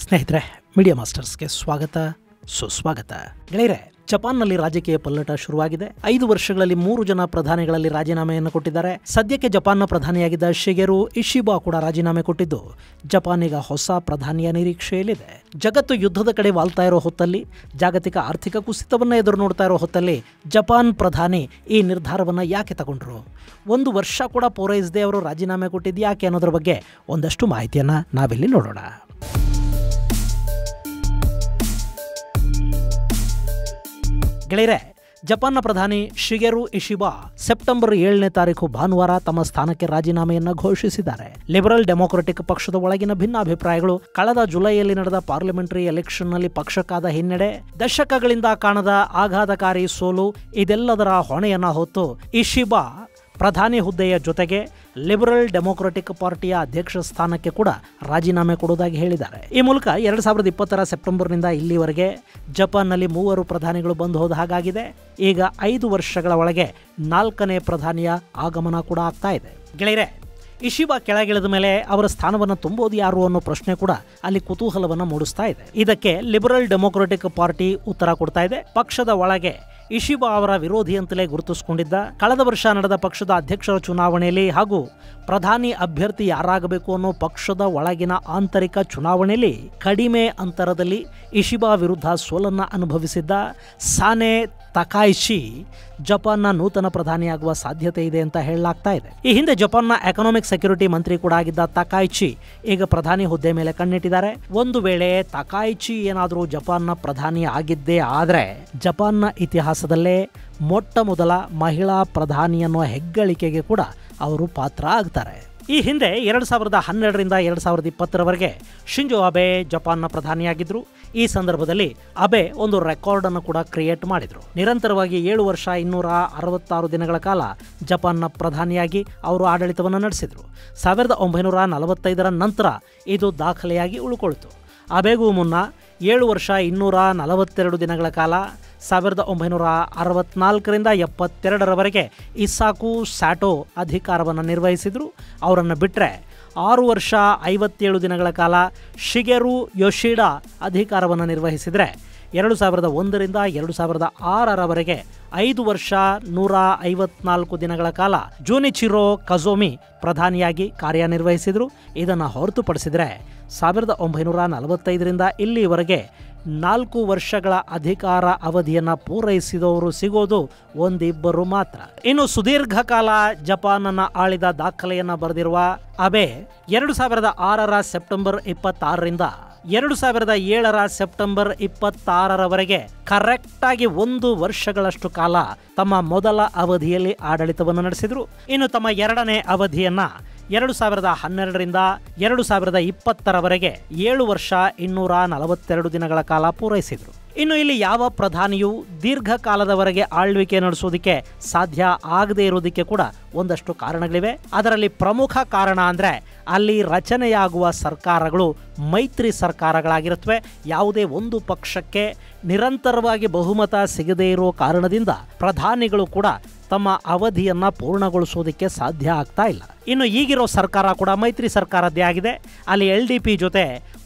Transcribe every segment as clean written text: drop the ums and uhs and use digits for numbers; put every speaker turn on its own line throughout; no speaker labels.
ಸ್ನೇಹಿತರೆ, ಮೀಡಿಯಾ ಮಾಸ್ಟರ್ಸ್ಗೆ ಸ್ವಾಗತ ಸುಸ್ವಾಗತ. ಗೆಳೆಯರೆ, ಜಪಾನ್ನಲ್ಲಿ ರಾಜಕೀಯ ಪಲ್ಲಟ ಶುರುವಾಗಿದೆ. 5 ವರ್ಷಗಳಲ್ಲಿ 3 ಜನ ಪ್ರಧಾನಿಗಳಲ್ಲಿ ರಾಜೀನಾಮೆಯನ್ನು ಕೊಟ್ಟಿದ್ದಾರೆ. ಸದ್ಯಕ್ಕೆ ಜಪಾನ್ನ ಪ್ರಧಾನಿಯಾಗಿದ್ದ ಶಿಗೆರು ಇಶಿಬಾ ಕೂಡ ರಾಜೀನಾಮೆ ಕೊಟ್ಟಿದ್ದು, ಜಪಾನ್ ಈಗ ಹೊಸ ಪ್ರಧಾನಿಯ ನಿರೀಕ್ಷೆಯಲ್ಲಿದೆ. ಜಗತ್ತು ಯುದ್ಧದ ಕಡೆ ವಾಲ್ತಾ ಇರೋ ಹೊತ್ತಲ್ಲಿ, ಜಾಗತಿಕ ಆರ್ಥಿಕ ಕುಸಿತವನ್ನು ಎದುರು ನೋಡ್ತಾ ಇರೋ ಹೊತ್ತಲ್ಲಿ ಜಪಾನ್ ಪ್ರಧಾನಿ ಈ ನಿರ್ಧಾರವನ್ನು ಯಾಕೆ ತಗೊಂಡ್ರು, 1 ವರ್ಷ ಕೂಡ ಪೂರೈಸದೆ ಅವರು ರಾಜೀನಾಮೆ ಕೊಟ್ಟಿದ್ದು ಯಾಕೆ ಅನ್ನೋದ್ರ ಬಗ್ಗೆ ಒಂದಷ್ಟು ಮಾಹಿತಿಯನ್ನು ನಾವಿಲ್ಲಿ ನೋಡೋಣ. ಗೆಳೆಯರೆ, ಜಪಾನ್ನ ಪ್ರಧಾನಿ ಶಿಗೆರು ಇಶಿಬಾ ಸೆಪ್ಟೆಂಬರ್ 7ನೇ ತಾರೀಕು ಭಾನುವಾರ ತಮ್ಮ ಸ್ಥಾನಕ್ಕೆ ರಾಜೀನಾಮೆಯನ್ನು ಘೋಷಿಸಿದ್ದಾರೆ. ಲಿಬರಲ್ ಡೆಮೊಕ್ರೆಟಿಕ್ ಪಕ್ಷದ ಒಳಗಿನ ಭಿನ್ನಾಭಿಪ್ರಾಯಗಳು, ಕಳೆದ ಜುಲೈಯಲ್ಲಿ ನಡೆದ ಪಾರ್ಲಿಮೆಂಟರಿ ಎಲೆಕ್ಷನ್ನಲ್ಲಿ ಪಕ್ಷಕ್ಕಾದ ಹಿನ್ನಡೆ, ದಶಕಗಳಿಂದ ಕಾಣದ ಆಘಾತಕಾರಿ ಸೋಲು, ಇದೆಲ್ಲದರ ಹೊಣೆಯನ್ನ ಹೊತ್ತು ಇಶಿಬಾ ಪ್ರಧಾನಿ ಹುದ್ದೆಯ ಜೊತೆಗೆ ಲಿಬರಲ್ ಡೆಮೊಕ್ರೆಟಿಕ್ ಪಾರ್ಟಿಯ ಅಧ್ಯಕ್ಷ ಸ್ಥಾನಕ್ಕೆ ಕೂಡ ರಾಜೀನಾಮೆ ಕೊಡುವುದಾಗಿ ಹೇಳಿದ್ದಾರೆ. ಈ ಮೂಲಕ 2020ರ ಸೆಪ್ಟೆಂಬರ್ನಿಂದ ಇಲ್ಲಿವರೆಗೆ ಜಪಾನ್ನಲ್ಲಿ 3 ಪ್ರಧಾನಿಗಳು ಬಂದು ಹೋದ ಹಾಗಾಗಿದೆ. ಈಗ 5 ವರ್ಷಗಳ ಒಳಗೆ 4ನೇ ಪ್ರಧಾನಿಯ ಆಗಮನ ಕೂಡ ಆಗ್ತಾ ಇದೆ. ಗೆಳೆಯರೆ, ಇಶಿಬಾ ಕೆಳಗಿಳಿದ ಮೇಲೆ ಅವರ ಸ್ಥಾನವನ್ನು ತುಂಬೋದು ಯಾರು ಅನ್ನೋ ಪ್ರಶ್ನೆ ಕೂಡ ಅಲ್ಲಿ ಕುತೂಹಲವನ್ನು ಮೂಡಿಸ್ತಾ ಇದೆ. ಇದಕ್ಕೆ ಲಿಬರಲ್ ಡೆಮೊಕ್ರೆಟಿಕ್ ಪಾರ್ಟಿ ಉತ್ತರ ಕೊಡ್ತಾ ಇದೆ. ಪಕ್ಷದ ಒಳಗೆ ಇಶಿಬಾ ಅವರ ವಿರೋಧಿ ಅಂತಲೇ ಗುರುತಿಸಿಕೊಂಡಿದ್ದ, ಕಳೆದ ವರ್ಷ ನಡೆದ ಪಕ್ಷದ ಅಧ್ಯಕ್ಷರ ಚುನಾವಣೆಯಲ್ಲಿ ಹಾಗೂ ಪ್ರಧಾನಿ ಅಭ್ಯರ್ಥಿ ಯಾರಾಗಬೇಕು ಅನ್ನೋ ಪಕ್ಷದ ಒಳಗಿನ ಆಂತರಿಕ ಚುನಾವಣೆಯಲ್ಲಿ ಕಡಿಮೆ ಅಂತರದಲ್ಲಿ ಇಶಿಬಾ ವಿರುದ್ಧ ಸೋಲನ್ನು ಅನುಭವಿಸಿದ್ದ ಸಾನೆ ತಕಾಯಿಶಿ ಜಪಾನ್ನ ನೂತನ ಪ್ರಧಾನಿಯಾಗುವ ಸಾಧ್ಯತೆ ಇದೆ ಅಂತ ಹೇಳಲಾಗ್ತಾ ಇದೆ. ಈ ಹಿಂದೆ ಜಪಾನ್ನ ಎಕನಾಮಿಕ್ ಸೆಕ್ಯೂರಿಟಿ ಮಂತ್ರಿ ಕೂಡ ಆಗಿದ್ದ ತಕಾಯಿಚಿ ಈಗ ಪ್ರಧಾನಿ ಹುದ್ದೆ ಮೇಲೆ ಕಣ್ಣಿಟ್ಟಿದ್ದಾರೆ. ಒಂದು ವೇಳೆ ತಕಾಯಿಚಿ ಏನಾದರೂ ಜಪಾನ್ನ ಪ್ರಧಾನಿ ಆಗಿದ್ದೇ ಆದರೆ ಜಪಾನ್ನ ಇತಿಹಾಸದಲ್ಲೇ ಮೊಟ್ಟ ಮೊದಲ ಮಹಿಳಾ ಪ್ರಧಾನಿ ಅನ್ನುವ ಹೆಗ್ಗಳಿಕೆಗೆ ಕೂಡ ಅವರು ಪಾತ್ರ ಆಗ್ತಾರೆ. ಈ ಹಿಂದೆ 2012ರಿಂದ 2020ರವರೆಗೆ ಶಿಂಜೋ ಅಬೆ ಜಪಾನ್ನ ಪ್ರಧಾನಿಯಾಗಿದ್ದರು. ಈ ಸಂದರ್ಭದಲ್ಲಿ ಅಬೆ ಒಂದು ರೆಕಾರ್ಡ್ ಅನ್ನು ಕೂಡ ಕ್ರಿಯೇಟ್ ಮಾಡಿದ್ರು. ನಿರಂತರವಾಗಿ 7 ವರ್ಷ 266 ದಿನಗಳ ಕಾಲ ಜಪಾನ್ನ ಪ್ರಧಾನಿಯಾಗಿ ಅವರು ಆಡಳಿತವನ್ನು ನಡೆಸಿದ್ರು. 1945ರ ನಂತರ ಇದು ದಾಖಲೆಯಾಗಿ ಉಳ್ಕೊಳ್ತು. ಅಬೆಗೂ ಮುನ್ನ 7 ವರ್ಷ 242 ದಿನಗಳ ಕಾಲ 1964ರಿಂದ 72ರವರೆಗೆ ಇಸಾಕು ಸ್ಯಾಟೋ ಅಧಿಕಾರವನ್ನು ನಿರ್ವಹಿಸಿದರು. ಅವರನ್ನು ಬಿಟ್ಟರೆ 6 ವರ್ಷ 57 ದಿನಗಳ ಕಾಲ ಶಿಗೆರು ಯೋಶಿಡಾ ಅಧಿಕಾರವನ್ನು ನಿರ್ವಹಿಸಿದರೆ 2001ರಿಂದ 2006ರವರೆಗೆ 5 ವರ್ಷ 154 ದಿನಗಳ ಕಾಲ ಜೂನಿಚಿರೋ ಕಜೋಮಿ ಪ್ರಧಾನಿಯಾಗಿ ಕಾರ್ಯನಿರ್ವಹಿಸಿದರು. ಇದನ್ನು ಹೊರತುಪಡಿಸಿದರೆ 1945ರಿಂದ ಇಲ್ಲಿವರೆಗೆ 4 ವರ್ಷಗಳ ಅಧಿಕಾರ ಅವಧಿಯನ್ನು ಪೂರೈಸಿದವರು ಸಿಗೋದು 1-2 ಮಾತ್ರ. ಇನ್ನು ಸುದೀರ್ಘ ಕಾಲ ಜಪಾನನ್ನು ಆಳಿದ ದಾಖಲೆಯನ್ನು ಬರೆದಿರುವ ಅಬೆ 2006ರ ಸೆಪ್ಟೆಂಬರ್ 26ರಿಂದ 2007ರ ಸೆಪ್ಟೆಂಬರ್ 26ರವರೆಗೆ ಕರೆಕ್ಟಾಗಿ 1 ವರ್ಷಗಳಷ್ಟು ಕಾಲ ತಮ್ಮ ಮೊದಲ ಅವಧಿಯಲ್ಲಿ ಆಡಳಿತವನ್ನು ನಡೆಸಿದರು. ಇನ್ನು ತಮ್ಮ 2ನೇ ಅವಧಿಯನ್ನ 2012ರಿಂದ 2020ರವರೆಗೆ 7 ವರ್ಷ 242 ದಿನಗಳ ಕಾಲ ಪೂರೈಸಿದರು. ಇನ್ನು ಇಲ್ಲಿ ಯಾವ ಪ್ರಧಾನಿಯೂ ದೀರ್ಘಕಾಲದವರೆಗೆ ಆಳ್ವಿಕೆ ನಡೆಸೋದಕ್ಕೆ ಸಾಧ್ಯ ಆಗದೇ ಇರೋದಕ್ಕೆ ಕೂಡ ಒಂದಷ್ಟು ಕಾರಣಗಳಿವೆ. ಅದರಲ್ಲಿ ಪ್ರಮುಖ ಕಾರಣ ಅಂದರೆ ಅಲ್ಲಿ ರಚನೆಯಾಗುವ ಸರ್ಕಾರಗಳು ಮೈತ್ರಿ ಸರ್ಕಾರಗಳಾಗಿರುತ್ತವೆ. ಯಾವುದೇ ಒಂದು ಪಕ್ಷಕ್ಕೆ ನಿರಂತರವಾಗಿ ಬಹುಮತ ಸಿಗದೇ ಇರೋ ಕಾರಣದಿಂದ ಪ್ರಧಾನಿಗಳು ಕೂಡ ತಮ್ಮ ಅವಧಿಯನ್ನು ಪೂರ್ಣಗೊಳಿಸೋದಕ್ಕೆ ಸಾಧ್ಯ ಆಗ್ತಾ ಇಲ್ಲ. ಇನ್ನು ಈಗಿರೋ ಸರ್ಕಾರ ಕೂಡ ಮೈತ್ರಿ ಸರ್ಕಾರದ್ದೇ ಆಗಿದೆ. ಅಲ್ಲಿ LDP ಜೊತೆ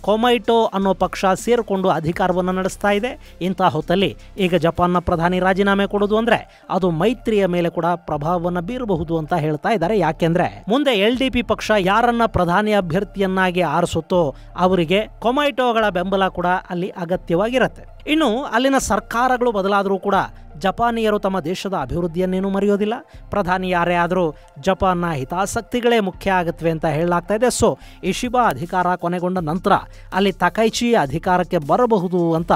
ಕೊಮೈಟೋ ಅನ್ನೋ ಪಕ್ಷ ಸೇರಿಕೊಂಡು ಅಧಿಕಾರವನ್ನು ನಡೆಸ್ತಾ ಇದೆ. ಇಂಥ ಹೊತ್ತಲ್ಲಿ ಈಗ ಜಪಾನ್ನ ಪ್ರಧಾನಿ ರಾಜೀನಾಮೆ ಕೊಡೋದು ಅಂದರೆ ಅದು ಮೈತ್ರಿಯ ಮೇಲೆ ಕೂಡ ಪ್ರಭಾವವನ್ನು ಬೀರಬಹುದು ಅಂತ ಹೇಳ್ತಾ ಇದ್ದಾರೆ. ಯಾಕೆಂದ್ರೆ ಮುಂದೆ LDP ಪಕ್ಷ ಯಾರನ್ನ ಪ್ರಧಾನಿ ಅಭ್ಯರ್ಥಿಯನ್ನಾಗಿ ಆರಿಸುತ್ತೋ ಅವರಿಗೆ ಕೊಮೈಟೋಗಳ ಬೆಂಬಲ ಕೂಡ ಅಲ್ಲಿ ಅಗತ್ಯವಾಗಿರುತ್ತೆ. ಇನ್ನು ಅಲ್ಲಿನ ಸರ್ಕಾರಗಳು ಬದಲಾದರೂ ಕೂಡ ಜಪಾನಿಯರು ತಮ್ಮ ದೇಶದ ಅಭಿವೃದ್ಧಿಯನ್ನೇನು ಮರೆಯೋದಿಲ್ಲ. ಪ್ರಧಾನಿ ಯಾರೇ ಆದರೂ ಜಪಾನ್ನ ಹಿತಾಸಕ್ತಿಗಳೇ ಮುಖ್ಯ ಆಗುತ್ತವೆ ಅಂತ ಹೇಳಲಾಗ್ತಾ ಇದೆ. ಸೊ ಇಶಿಬಾ ಅಧಿಕಾರ ಕೊನೆಗೊಂಡ ನಂತರ ಅಲ್ಲಿ ತಕೈಚಿ ಅಧಿಕಾರಕ್ಕೆ ಬರಬಹುದು ಅಂತ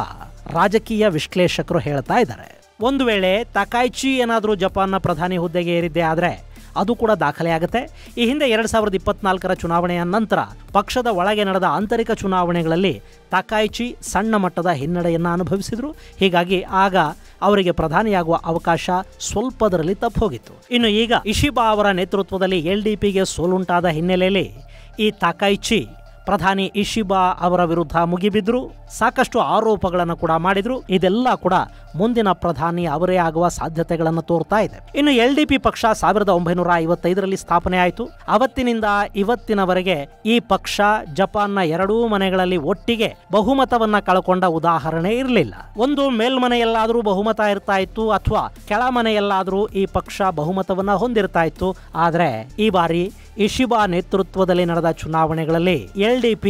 ರಾಜಕೀಯ ವಿಶ್ಲೇಷಕರು ಹೇಳ್ತಾ ಇದ್ದಾರೆ. ಒಂದು ವೇಳೆ ತಕೈಚಿ ಏನಾದರೂ ಜಪಾನ್ನ ಪ್ರಧಾನಿ ಹುದ್ದೆಗೆ ಏರಿದ್ದೇ ಆದರೆ ಅದು ಕೂಡ ದಾಖಲೆಯಾಗುತ್ತೆ. ಈ ಹಿಂದೆ 2024ರ ಚುನಾವಣೆಯ ನಂತರ ಪಕ್ಷದ ಒಳಗೆ ನಡೆದ ಆಂತರಿಕ ಚುನಾವಣೆಗಳಲ್ಲಿ ತಕಾಯಿಚಿ ಸಣ್ಣ ಮಟ್ಟದ ಹಿನ್ನಡೆಯನ್ನು ಅನುಭವಿಸಿದರು. ಹೀಗಾಗಿ ಆಗ ಅವರಿಗೆ ಪ್ರಧಾನಿಯಾಗುವ ಅವಕಾಶ ಸ್ವಲ್ಪದರಲ್ಲಿ ತಪ್ಪೋಗಿತ್ತು. ಇನ್ನು ಈಗ ಇಶಿಬಾ ಅವರ ನೇತೃತ್ವದಲ್ಲಿ LDPಗೆ ಸೋಲುಂಟಾದ ಹಿನ್ನೆಲೆಯಲ್ಲಿ ಈ ತಕಾಯಿಚಿ ಪ್ರಧಾನಿ ಇಶಿಬಾ ಅವರ ವಿರುದ್ಧ ಮುಗಿಬಿದ್ರು, ಸಾಕಷ್ಟು ಆರೋಪಗಳನ್ನು ಕೂಡ ಮಾಡಿದ್ರು. ಇದೆಲ್ಲ ಕೂಡ ಮುಂದಿನ ಪ್ರಧಾನಿ ಅವರೇ ಆಗುವ ಸಾಧ್ಯತೆಗಳನ್ನು ತೋರ್ತಾ ಇದೆ. ಇನ್ನು LDP ಪಕ್ಷ 1955ರಲ್ಲಿ ಸ್ಥಾಪನೆ ಆಯಿತು. ಅವತ್ತಿನಿಂದ ಇವತ್ತಿನವರೆಗೆ ಈ ಪಕ್ಷ ಜಪಾನ್ನ ಎರಡೂ ಮನೆಗಳಲ್ಲಿ ಒಟ್ಟಿಗೆ ಬಹುಮತವನ್ನ ಕಳ್ಕೊಂಡ ಉದಾಹರಣೆ ಇರಲಿಲ್ಲ. ಒಂದು ಮೇಲ್ಮನೆಯಲ್ಲಾದರೂ ಬಹುಮತ ಇರ್ತಾ ಇತ್ತು, ಅಥವಾ ಕೆಳಮನೆಯಲ್ಲಾದರೂ ಈ ಪಕ್ಷ ಬಹುಮತವನ್ನ ಹೊಂದಿರ್ತಾ ಇತ್ತು. ಆದರೆ ಈ ಬಾರಿ ಇಶಿಬಾ ನೇತೃತ್ವದಲ್ಲಿ ನಡೆದ ಚುನಾವಣೆಗಳಲ್ಲಿ LDP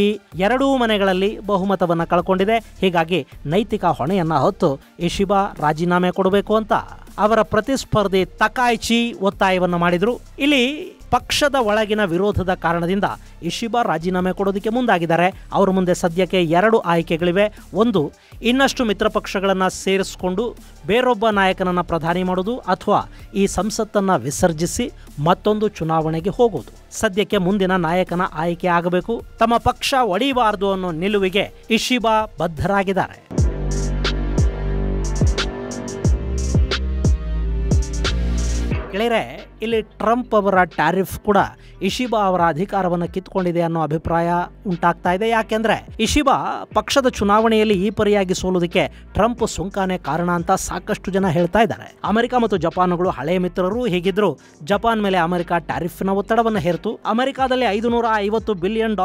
ಎರಡೂ ಮನೆಗಳಲ್ಲಿ ಬಹುಮತವನ್ನ ಕಳ್ಕೊಂಡಿದೆ. ಹೀಗಾಗಿ ನೈತಿಕ ಹೊಣೆಯನ್ನ ಹೊತ್ತು ಇಶಿಬಾ ರಾಜೀನಾಮೆ ಕೊಡಬೇಕು ಅಂತ ಅವರ ಪ್ರತಿಸ್ಪರ್ಧಿ ತಕಾಯಿಚಿ ಒತ್ತಾಯವನ್ನು ಮಾಡಿದ್ರು. ಇಲ್ಲಿ ಪಕ್ಷದ ಒಳಗಿನ ವಿರೋಧದ ಕಾರಣದಿಂದ ಇಶಿಬಾ ರಾಜೀನಾಮೆ ಕೊಡೋದಕ್ಕೆ ಮುಂದಾಗಿದ್ದಾರೆ. ಅವರ ಮುಂದೆ ಸದ್ಯಕ್ಕೆ 2 ಆಯ್ಕೆಗಳಿವೆ. ಒಂದು, ಇನ್ನಷ್ಟು ಮಿತ್ರ ಪಕ್ಷಗಳನ್ನು ಸೇರಿಸಿಕೊಂಡು ಬೇರೊಬ್ಬ ನಾಯಕನನ್ನು ಪ್ರಧಾನಿ ಮಾಡೋದು, ಅಥವಾ ಈ ಸಂಸತ್ತನ್ನು ವಿಸರ್ಜಿಸಿ ಮತ್ತೊಂದು ಚುನಾವಣೆಗೆ ಹೋಗೋದು. ಸದ್ಯಕ್ಕೆ ಮುಂದಿನ ನಾಯಕನ ಆಯ್ಕೆ ಆಗಬೇಕು. ತಮ್ಮ ಪಕ್ಷ ಒಡೆಯಬಾರದು ಅನ್ನೋ ನಿಲುವಿಗೆ ಇಶಿಬಾ ಬದ್ಧರಾಗಿದ್ದಾರೆ. ಗೆಳೆಯರೆ, ಇಲ್ಲಿ ಟ್ರಂಪ್ ಅವರ ಟ್ಯಾರಿಫ್ ಕೂಡ ಇಶಿಬಾ ಅವರ ಅಧಿಕಾರವನ್ನು ಕಿತ್ಕೊಂಡಿದೆ ಅನ್ನೋ ಅಭಿಪ್ರಾಯ ಉಂಟಾಗ್ತಾ ಇದೆ. ಯಾಕೆಂದ್ರೆ ಇಶಿಬಾ ಪಕ್ಷದ ಚುನಾವಣೆಯಲ್ಲಿ ಈ ಪರಿಯಾಗಿ ಸೋಲೋದಕ್ಕೆ ಟ್ರಂಪ್ ಸುಂಕನೇ ಕಾರಣ ಅಂತ ಸಾಕಷ್ಟು ಜನ ಹೇಳ್ತಾ ಇದ್ದಾರೆ. ಅಮೆರಿಕ ಮತ್ತು ಜಪಾನ್ಗಳು ಹಳೆಯ ಮಿತ್ರರು. ಹೀಗಿದ್ರು ಜಪಾನ್ ಮೇಲೆ ಅಮೆರಿಕ ಟ್ಯಾರಿಫ್ನ ಒತ್ತಡವನ್ನು ಹೇರಿತು. ಅಮೆರಿಕಾದಲ್ಲಿ $550 ಬಿಲಿಯನ್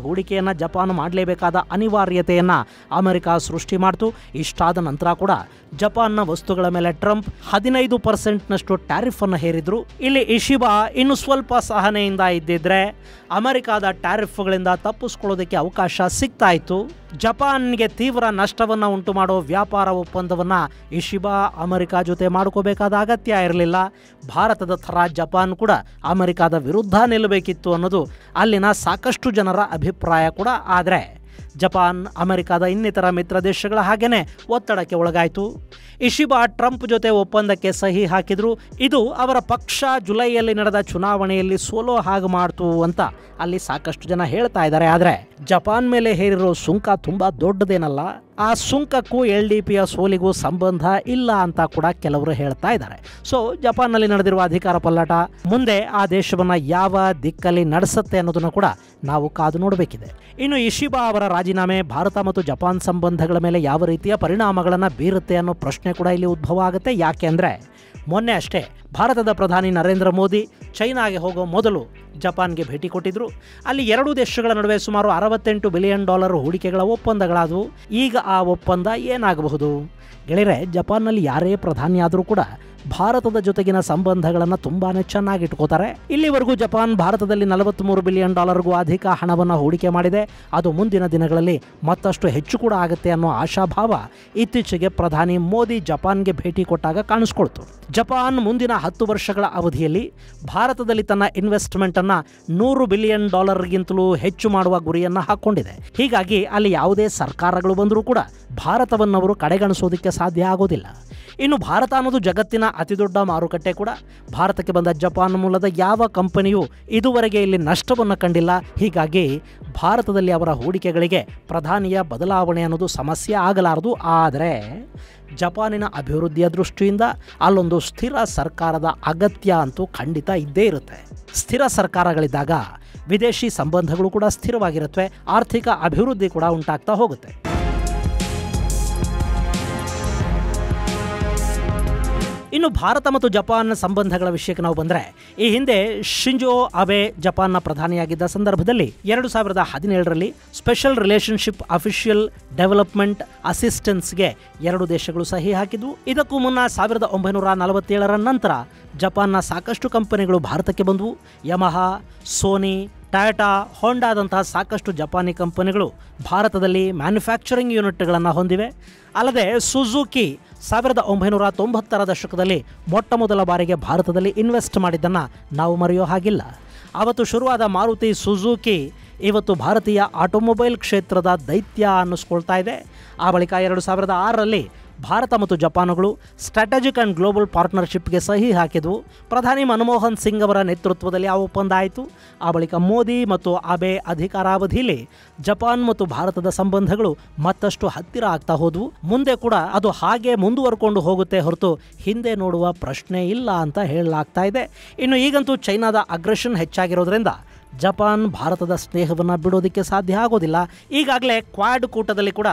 ಹೂಡಿಕೆಯನ್ನ ಜಪಾನ್ ಮಾಡಲೇಬೇಕಾದ ಅನಿವಾರ್ಯತೆಯನ್ನ ಅಮೆರಿಕ ಸೃಷ್ಟಿ ಮಾಡಿತು. ಇಷ್ಟಾದ ನಂತರ ಕೂಡ ಜಪಾನ್ನ ವಸ್ತುಗಳ ಮೇಲೆ ಟ್ರಂಪ್ 15% ಟ್ಯಾರಿಫ್ ಅನ್ನು ಹೇರಿದ್ರು. ಇಲ್ಲಿ ಇಶಿಬಾ ಇನ್ನು ಸ್ವಲ್ಪ ಸಹನೆಯಿಂದ ಇದ್ದಿದ್ರೆ ಅಮೆರಿಕಾದ ಟ್ಯಾರಿಫ್ಗಳಿಂದ ತಪ್ಪಿಸ್ಕೊಳ್ಳೋದಕ್ಕೆ ಅವಕಾಶ ಸಿಗ್ತಾ ಇತ್ತು. ಜಪಾನ್ಗೆ ತೀವ್ರ ನಷ್ಟವನ್ನ ಉಂಟು ಮಾಡೋ ವ್ಯಾಪಾರ ಒಪ್ಪಂದವನ್ನ ಇಶಿಬಾ ಅಮೆರಿಕ ಜೊತೆ ಮಾಡ್ಕೋಬೇಕಾದ ಅಗತ್ಯ ಇರಲಿಲ್ಲ. ಭಾರತದ ಥರ ಜಪಾನ್ ಕೂಡ ಅಮೆರಿಕಾದ ವಿರುದ್ಧ ನಿಲ್ಲಬೇಕಿತ್ತು ಅನ್ನೋದು ಅಲ್ಲಿನ ಸಾಕಷ್ಟು ಜನರ ಅಭಿಪ್ರಾಯ ಕೂಡ. ಆದರೆ ಜಪಾನ್ ಅಮೆರಿಕಾದ ಇನ್ನಿತರ ಮಿತ್ರ ದೇಶಗಳ ಹಾಗೇನೆ ಒತ್ತಡಕ್ಕೆ ಒಳಗಾಯಿತು. ಇಶಿಬಾ ಟ್ರಂಪ್ ಜೊತೆ ಒಪ್ಪಂದಕ್ಕೆ ಸಹಿ ಹಾಕಿದ್ರು. ಇದು ಅವರ ಪಕ್ಷ ಜುಲೈಯಲ್ಲಿ ನಡೆದ ಚುನಾವಣೆಯಲ್ಲಿ ಸೋಲೋ ಹಾಗೆ ಮಾಡ್ತು ಅಂತ ಅಲ್ಲಿ ಸಾಕಷ್ಟು ಜನ ಹೇಳ್ತಾ ಇದ್ದಾರೆ. ಆದರೆ ಜಪಾನ್ ಮೇಲೆ ಹೇರಿರೋ ಸುಂಕ ತುಂಬಾ ದೊಡ್ಡದೇನಲ್ಲ. ಆ ಸುಂಕಕ್ಕೂ LDPಯ ಸೋಲಿಗೂ ಸಂಬಂಧ ಇಲ್ಲ ಅಂತ ಕೂಡ ಕೆಲವರು ಹೇಳ್ತಾ ಇದ್ದಾರೆ. ಸೊ ಜಪಾನ್ನಲ್ಲಿ ನಡೆದಿರುವ ಅಧಿಕಾರ ಪಲ್ಲಟ ಮುಂದೆ ಆ ದೇಶವನ್ನ ಯಾವ ದಿಕ್ಕಲ್ಲಿ ನಡೆಸುತ್ತೆ ಅನ್ನೋದನ್ನು ಕೂಡ ನಾವು ಕಾದು ನೋಡಬೇಕಿದೆ. ಇನ್ನು ಇಶಿಬಾ ಅವರ ರಾಜೀನಾಮೆ ಭಾರತ ಮತ್ತು ಜಪಾನ್ ಸಂಬಂಧಗಳ ಮೇಲೆ ಯಾವ ರೀತಿಯ ಪರಿಣಾಮಗಳನ್ನು ಬೀರುತ್ತೆ ಅನ್ನೋ ಪ್ರಶ್ನೆ ಕೂಡ ಇಲ್ಲಿ ಉದ್ಭವ ಆಗುತ್ತೆ. ಯಾಕೆ ಅಂದರೆ ಮೊನ್ನೆ ಅಷ್ಟೇ ಭಾರತದ ಪ್ರಧಾನಿ ನರೇಂದ್ರ ಮೋದಿ ಚೈನಾಗೆ ಹೋಗೋ ಮೊದಲು ಜಪಾನ್ಗೆ ಭೇಟಿ ಕೊಟ್ಟಿದ್ರು. ಅಲ್ಲಿ ಎರಡೂ ದೇಶಗಳ ನಡುವೆ ಸುಮಾರು $68 ಬಿಲಿಯನ್ ಹೂಡಿಕೆಗಳ ಒಪ್ಪಂದಗಳಾದವು. ಈಗ ಆ ಒಪ್ಪಂದ ಏನಾಗಬಹುದು? ಗೆಳೆಯರೆ, ಜಪಾನ್ನಲ್ಲಿ ಯಾರೇ ಪ್ರಧಾನಿ ಆದರೂ ಕೂಡ ಭಾರತದ ಜೊತೆಗಿನ ಸಂಬಂಧಗಳನ್ನು ತುಂಬಾನೇ ಚೆನ್ನಾಗಿ ಇಟ್ಕೋತಾರೆ. ಇಲ್ಲಿವರೆಗೂ ಜಪಾನ್ ಭಾರತದಲ್ಲಿ $43 ಬಿಲಿಯನ್ ಅಧಿಕ ಹಣವನ್ನು ಹೂಡಿಕೆ ಮಾಡಿದೆ. ಅದು ಮುಂದಿನ ದಿನಗಳಲ್ಲಿ ಮತ್ತಷ್ಟು ಹೆಚ್ಚು ಕೂಡ ಆಗುತ್ತೆ ಅನ್ನೋ ಆಶಾಭಾವ ಇತ್ತೀಚೆಗೆ ಪ್ರಧಾನಿ ಮೋದಿ ಜಪಾನ್ಗೆ ಭೇಟಿ ಕೊಟ್ಟಾಗ ಕಾಣಿಸ್ಕೊಳ್ತು. ಜಪಾನ್ ಮುಂದಿನ 10 ವರ್ಷಗಳ ಅವಧಿಯಲ್ಲಿ ಭಾರತದಲ್ಲಿ ತನ್ನ ಇನ್ವೆಸ್ಟ್ಮೆಂಟ್ ಅನ್ನ $100 ಬಿಲಿಯನ್ ಗಿಂತಲೂ ಹೆಚ್ಚು ಮಾಡುವ ಗುರಿಯನ್ನ ಹಾಕೊಂಡಿದೆ. ಹೀಗಾಗಿ ಅಲ್ಲಿ ಯಾವುದೇ ಸರ್ಕಾರಗಳು ಬಂದರೂ ಕೂಡ ಭಾರತವನ್ನವರು ಕಡೆಗಣಿಸೋದಕ್ಕೆ ಸಾಧ್ಯ ಆಗೋದಿಲ್ಲ. ಇನ್ನು ಭಾರತ ಅನ್ನೋದು ಜಗತ್ತಿನ ಅತಿದೊಡ್ಡ ಮಾರುಕಟ್ಟೆ ಕೂಡ. ಭಾರತಕ್ಕೆ ಬಂದ ಜಪಾನ್ ಮೂಲದ ಯಾವ ಕಂಪನಿಯೂ ಇದುವರೆಗೆ ಇಲ್ಲಿ ನಷ್ಟವನ್ನು ಕಂಡಿಲ್ಲ. ಹೀಗಾಗಿ ಭಾರತದಲ್ಲಿ ಅವರ ಹೂಡಿಕೆಗಳಿಗೆ ಪ್ರಧಾನಿಯ ಬದಲಾವಣೆ ಅನ್ನೋದು ಸಮಸ್ಯೆ ಆಗಲಾರದು. ಆದರೆ ಜಪಾನಿನ ಅಭಿವೃದ್ಧಿಯ ದೃಷ್ಟಿಯಿಂದ ಅಲ್ಲೊಂದು ಸ್ಥಿರ ಸರ್ಕಾರದ ಅಗತ್ಯ ಅಂತೂ ಖಂಡಿತ ಇದ್ದೇ ಇರುತ್ತೆ. ಸ್ಥಿರ ಸರ್ಕಾರಗಳಿದ್ದಾಗ ವಿದೇಶಿ ಸಂಬಂಧಗಳು ಕೂಡ ಸ್ಥಿರವಾಗಿರುತ್ತವೆ, ಆರ್ಥಿಕ ಅಭಿವೃದ್ಧಿ ಕೂಡ ಉಂಟಾಗ್ತಾ ಹೋಗುತ್ತೆ. ಇನ್ನು ಭಾರತ ಮತ್ತು ಜಪಾನ್ ಸಂಬಂಧಗಳ ವಿಷಯಕ್ಕೆ ನಾವು ಬಂದರೆ, ಈ ಹಿಂದೆ ಶಿಂಜೋ ಅಬೆ ಜಪಾನ್ನ ಪ್ರಧಾನಿಯಾಗಿದ್ದ ಸಂದರ್ಭದಲ್ಲಿ 2017ರಲ್ಲಿ ಸ್ಪೆಷಲ್ ರಿಲೇಷನ್ಶಿಪ್ ಅಫಿಷಿಯಲ್ ಡೆವಲಪ್ಮೆಂಟ್ ಅಸಿಸ್ಟೆನ್ಸ್ಗೆ ಎರಡು ದೇಶಗಳು ಸಹಿ ಹಾಕಿದ್ವು. ಇದಕ್ಕೂ ಮುನ್ನ 1947ರ ನಂತರ ಜಪಾನ್ನ ಸಾಕಷ್ಟು ಕಂಪನಿಗಳು ಭಾರತಕ್ಕೆ ಬಂದವು. ಯಮಹಾ, ಸೋನಿ, ಟಾಟಾ, ಹೋಂಡಾದಂತಹ ಸಾಕಷ್ಟು ಜಪಾನಿ ಕಂಪನಿಗಳು ಭಾರತದಲ್ಲಿ ಮ್ಯಾನುಫ್ಯಾಕ್ಚರಿಂಗ್ ಯೂನಿಟ್ಗಳನ್ನು ಹೊಂದಿವೆ. ಅಲ್ಲದೆ ಸುಜುಕಿ 1990ರ ದಶಕದಲ್ಲಿ ಮೊಟ್ಟ ಮೊದಲ ಬಾರಿಗೆ ಭಾರತದಲ್ಲಿ ಇನ್ವೆಸ್ಟ್ ಮಾಡಿದ್ದನ್ನು ನಾವು ಮರೆಯೋ ಹಾಗಿಲ್ಲ. ಆವತ್ತು ಶುರುವಾದ ಮಾರುತಿ ಸುಜುಕಿ ಇವತ್ತು ಭಾರತೀಯ ಆಟೋಮೊಬೈಲ್ ಕ್ಷೇತ್ರದ ದೈತ್ಯ ಅನ್ನಿಸ್ಕೊಳ್ತಾ ಇದೆ. ಆ ಬಳಿಕ 2006ರಲ್ಲಿ ಭಾರತ ಮತ್ತು ಜಪಾನುಗಳು ಸ್ಟ್ರಾಟಜಿಕ್ ಆ್ಯಂಡ್ ಗ್ಲೋಬಲ್ ಪಾರ್ಟ್ನರ್ಶಿಪ್ಗೆ ಸಹಿ ಹಾಕಿದ್ವು. ಪ್ರಧಾನಿ ಮನಮೋಹನ್ ಸಿಂಗ್ ಅವರ ನೇತೃತ್ವದಲ್ಲಿ ಆ ಒಪ್ಪಂದ ಆಯಿತು. ಆ ಬಳಿಕ ಮೋದಿ ಮತ್ತು ಅಬೆ ಅಧಿಕಾರಾವಧಿಯಲ್ಲಿ ಜಪಾನ್ ಮತ್ತು ಭಾರತದ ಸಂಬಂಧಗಳು ಮತ್ತಷ್ಟು ಹತ್ತಿರ ಆಗ್ತಾ ಹೋದವು. ಮುಂದೆ ಕೂಡ ಅದು ಹಾಗೆ ಮುಂದುವರ್ಕೊಂಡು ಹೋಗುತ್ತೆ ಹೊರತು ಹಿಂದೆ ನೋಡುವ ಪ್ರಶ್ನೆ ಇಲ್ಲ ಅಂತ ಹೇಳಲಾಗ್ತಾ ಇದೆ. ಇನ್ನು ಈಗಂತೂ ಚೈನಾದ ಅಗ್ರೆಷನ್ ಹೆಚ್ಚಾಗಿರೋದ್ರಿಂದ ಜಪಾನ್ ಭಾರತದ ಸ್ನೇಹವನ್ನು ಬಿಡೋದಕ್ಕೆ ಸಾಧ್ಯ ಆಗೋದಿಲ್ಲ. ಈಗಾಗಲೇ ಕ್ವಾಡ್ ಕೂಟದಲ್ಲಿ ಕೂಡ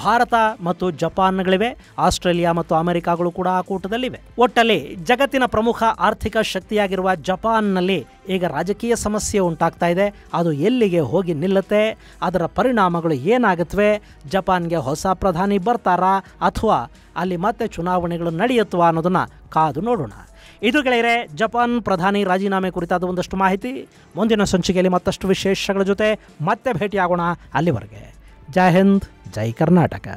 ಭಾರತ ಮತ್ತು ಜಪಾನ್ಗಳಿವೆ, ಆಸ್ಟ್ರೇಲಿಯಾ ಮತ್ತು ಅಮೆರಿಕಾಗಳು ಕೂಡ ಆ ಕೂಟದಲ್ಲಿವೆ. ಒಟ್ಟಲ್ಲಿ ಜಗತ್ತಿನ ಪ್ರಮುಖ ಆರ್ಥಿಕ ಶಕ್ತಿಯಾಗಿರುವ ಜಪಾನ್ನಲ್ಲಿ ಈಗ ರಾಜಕೀಯ ಸಮಸ್ಯೆ ಉಂಟಾಗ್ತಾ ಇದೆ. ಅದು ಎಲ್ಲಿಗೆ ಹೋಗಿ ನಿಲ್ಲುತ್ತೆ, ಅದರ ಪರಿಣಾಮಗಳು ಏನಾಗುತ್ತವೆ, ಜಪಾನ್ಗೆ ಹೊಸ ಪ್ರಧಾನಿ ಬರ್ತಾರಾ ಅಥವಾ ಅಲ್ಲಿ ಮತ್ತೆ ಚುನಾವಣೆಗಳು ನಡೆಯುತ್ತವಾ ಅನ್ನೋದನ್ನು ಕಾದು ನೋಡೋಣ. ಇದು ಗೆಳೆಯರೆ ಜಪಾನ್ ಪ್ರಧಾನಿ ರಾಜೀನಾಮೆ ಕುರಿತಾದ ಒಂದಷ್ಟು ಮಾಹಿತಿ. ಮುಂದಿನ ಸಂಚಿಕೆಯಲ್ಲಿ ಮತ್ತಷ್ಟು ವಿಶೇಷಗಳ ಜೊತೆ ಮತ್ತೆ ಭೇಟಿಯಾಗೋಣ. ಅಲ್ಲಿವರೆಗೆ ಜೈ ಹಿಂದ್, ಜೈ ಕರ್ನಾಟಕ.